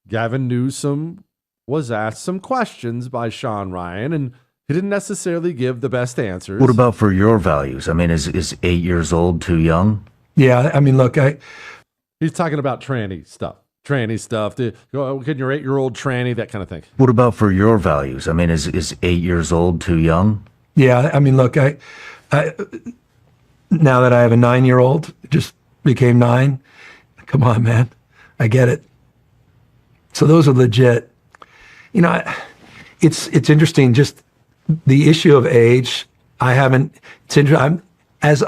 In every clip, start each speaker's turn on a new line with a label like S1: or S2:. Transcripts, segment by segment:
S1: Gavin Newsom was asked some questions by Sean Ryan, and he didn't necessarily give the best answers.
S2: What about for your values? I mean, is 8 years old too young?
S3: Yeah, I mean, look,
S1: He's talking about tranny stuff. Can your 8-year-old tranny, that kind of thing.
S2: What about for your values? I mean, is 8 years old too young?
S3: yeah, I mean, look, I now that I have a 9-year-old, just became 9. Come on, man, I get it. So those are legit. You know, it's interesting. Just the issue of age. I haven't. It's interesting. As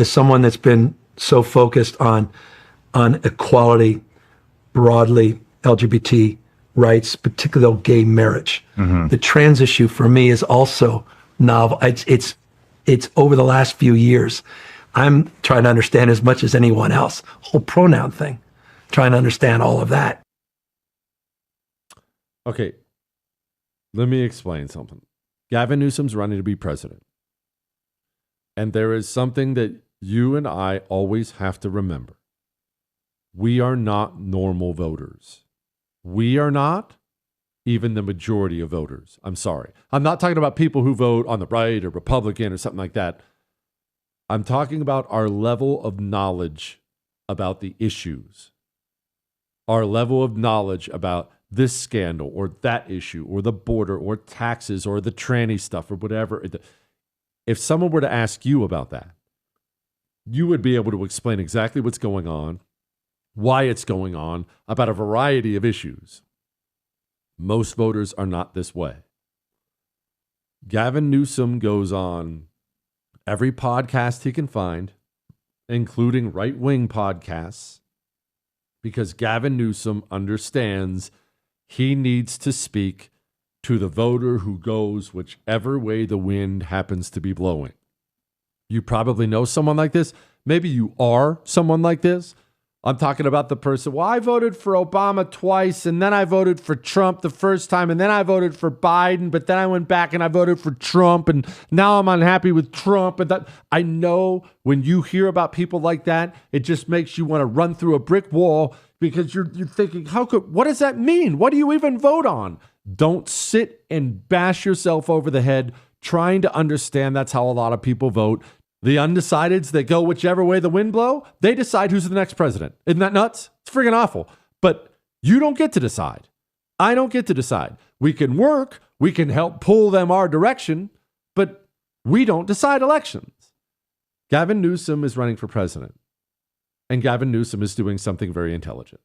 S3: someone that's been so focused on equality, broadly LGBT rights, particularly gay marriage. Mm-hmm. The trans issue for me is also novel. It's over the last few years. I'm trying to understand as much as anyone else. Whole pronoun thing, trying to understand all of that.
S1: Okay, let me explain something. Gavin Newsom's running to be president. And there is something that you and I always have to remember. We are not normal voters. We are not even the majority of voters. I'm sorry. I'm not talking about people who vote on the right or Republican or something like that. I'm talking about our level of knowledge about the issues, our level of knowledge about this scandal or that issue or the border or taxes or the tranny stuff or whatever. If someone were to ask you about that, you would be able to explain exactly what's going on, why it's going on, about a variety of issues. Most voters are not this way. Gavin Newsom goes on every podcast he can find, including right-wing podcasts, because Gavin Newsom understands he needs to speak to the voter who goes whichever way the wind happens to be blowing. You probably know someone like this. Maybe you are someone like this. I'm talking about the person, well, I voted for Obama twice, and then I voted for Trump the first time, and then I voted for Biden, but then I went back and I voted for Trump, and now I'm unhappy with Trump. And that, I know when you hear about people like that, it just makes you want to run through a brick wall because you're thinking, what does that mean? What do you even vote on? Don't sit and bash yourself over the head trying to understand that's how a lot of people vote. The undecideds that go whichever way the wind blow, they decide who's the next president. Isn't that nuts? It's friggin' awful. But you don't get to decide. I don't get to decide. We can work. We can help pull them our direction, but we don't decide elections. Gavin Newsom is running for president, and Gavin Newsom is doing something very intelligent.